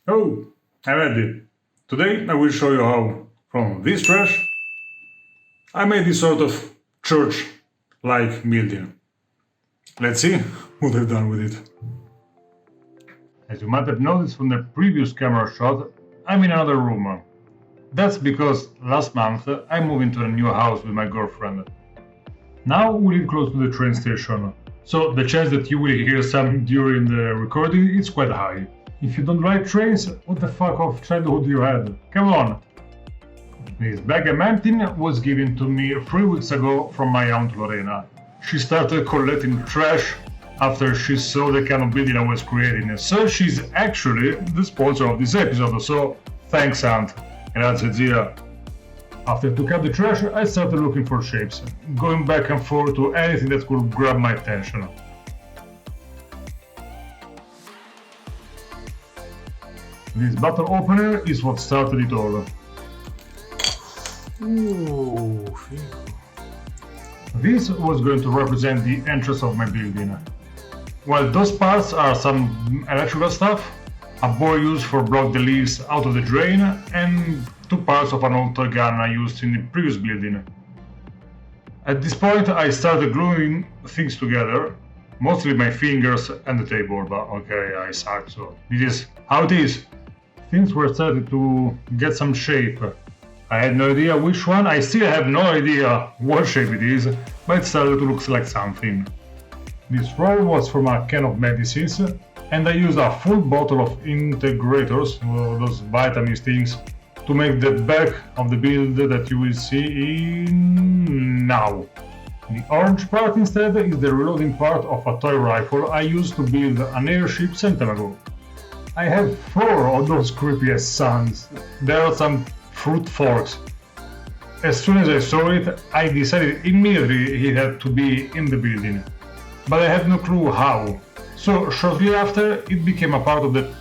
Oh, I'm ready. Today I will show you how, from this trash, I made this sort of church-like building. Let's see what I've done with it. As you might have noticed from the previous camera shot, I'm in another room. That's because last month I moved into a new house with my girlfriend. Now we live close to the train station, so the chance that you will hear some during the recording is quite high. If you don't like trains, what the fuck of childhood you had? Come on! This bag I'm emptying was given to me 3 weeks ago from my aunt Lorena. She started collecting trash after she saw the kind of building I was creating, so she's actually the sponsor of this episode, so thanks aunt. Grazie zia. After took out the trash, I started looking for shapes, going back and forth to anything that could grab my attention. This bottle opener is what started it all. Ooh, this was going to represent the entrance of my building. While those parts are some electrical stuff, a boy used for block the leaves out of the drain, and 2 parts of an old toy gun I used in the previous building. At this point I started gluing things together, mostly my fingers and the table, but okay, I suck, so this is how it is. Things were starting to get some shape. I had no idea which one, I still have no idea what shape it is, but it started to look like something. This roll was from a can of medicines, and I used a full bottle of integrators, those vitamins things, to make the back of the build that you will see in now. The orange part instead is the reloading part of a toy rifle I used to build an airship some time ago. I have 4 of those creepy ass sons. There are some fruit forks. As soon as I saw it, I decided immediately it had to be in the building, but I had no clue how. So shortly after, it became a part of the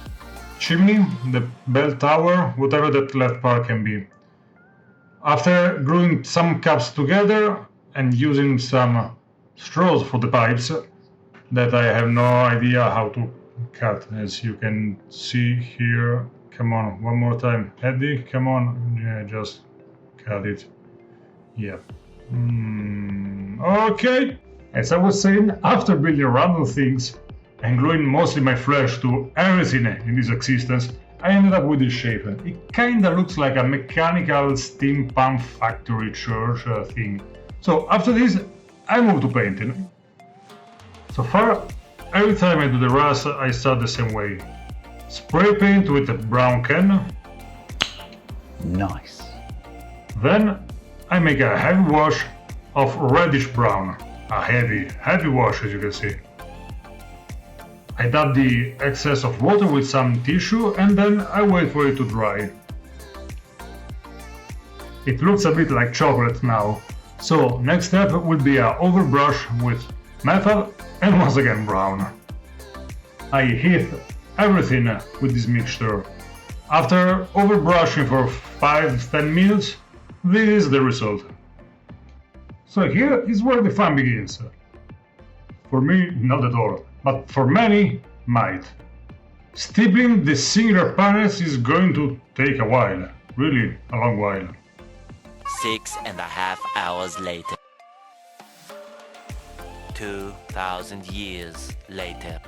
chimney, the bell tower, whatever that left part can be. After gluing some caps together and using some straws for the pipes that I have no idea how to cut, as you can see here. Come on, one more time. Eddie, come on. Yeah, just cut it. Yeah. Okay. As I was saying, after building random things and gluing mostly my flesh to everything in this existence, I ended up with this shape. It kinda looks like a mechanical steampunk factory church thing. So after this, I moved to painting. So far, every time I do the rust, I start the same way. Spray paint with a brown can. Nice. Then I make a heavy wash of reddish brown. A heavy wash, as you can see. I dab the excess of water with some tissue and then I wait for it to dry. It looks a bit like chocolate now, so next step will be a overbrush with metal and once again brown. I heat everything with this mixture. After overbrushing for 5-10 minutes, this is the result. So here is where the fun begins. For me, not at all, but for many, might. Stippling the singular panels is going to take a while, really a long while. 6.5 hours later. 2,000 years later.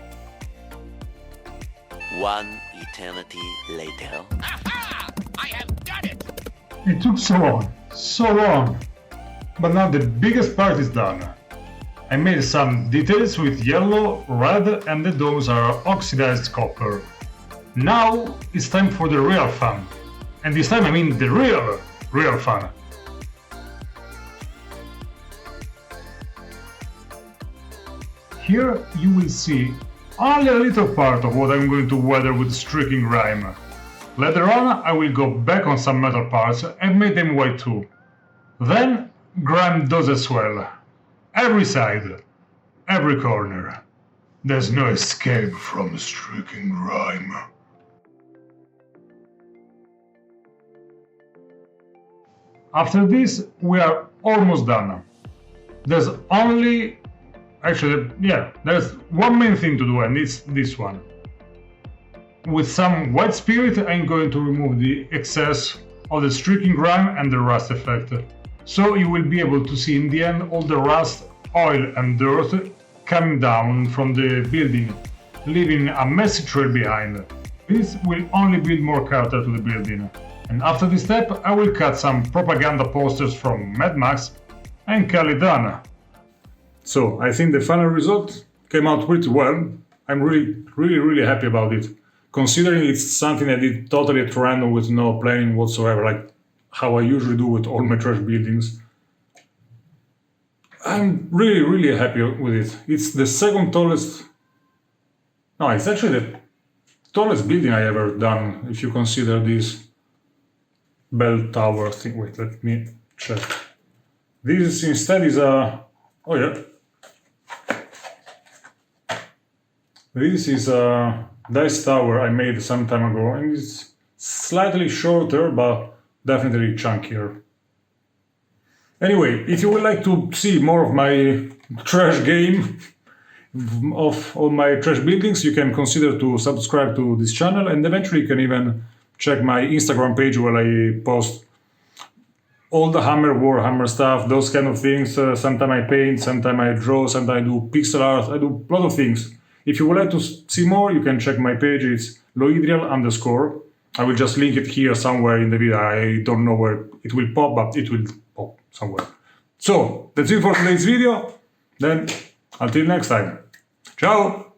1 eternity later. Aha! I have done it! It took so long, but now the biggest part is done. I made some details with yellow, red, and the domes are oxidized copper. Now it's time for the real fun. And this time I mean the real fun. Here you will see only a little part of what I'm going to weather with streaking grime. Later on I will go back on some metal parts and make them white too. Then grime does as well. Every side, every corner. There's no escape from streaking grime. After this, we are almost done. There's only... Actually, yeah, there's one main thing to do, and it's this one. With some white spirit, I'm going to remove the excess of the streaking grime and the rust effect. So you will be able to see in the end all the rust, oil and dirt coming down from the building, leaving a messy trail behind. This will only build more character to the building. And after this step, I will cut some propaganda posters from Mad Max and call it done. So I think the final result came out pretty well. I'm really happy about it. Considering it's something I did totally at random with no planning whatsoever, like how I usually do with all my trash buildings. I'm really happy with it. It's the second tallest... No, it's actually the tallest building I ever done, if you consider this bell tower thing. Wait, let me check. This instead is a... Oh yeah. This is a dice tower I made some time ago, and it's slightly shorter, but definitely chunkier. Anyway, if you would like to see more of my trash game of all my trash buildings, you can consider to subscribe to this channel, and eventually you can even check my Instagram page where I post all the Warhammer stuff, those kind of things. Sometimes I paint, sometimes I draw, sometimes I do pixel art, I do a lot of things. If you would like to see more, you can check my page, it's loidrial_. I will just link it here somewhere in the video. I don't know where it will pop, but it will pop somewhere. So, that's it for today's video. Then, until next time. Ciao!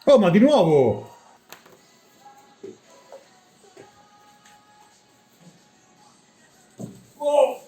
Oh, ma di nuovo! Oh.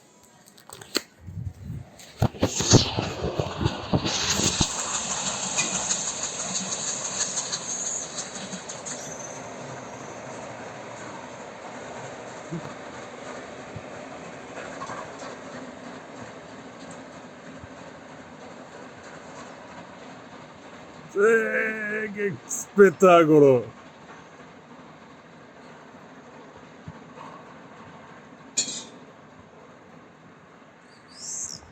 Che spettacolo!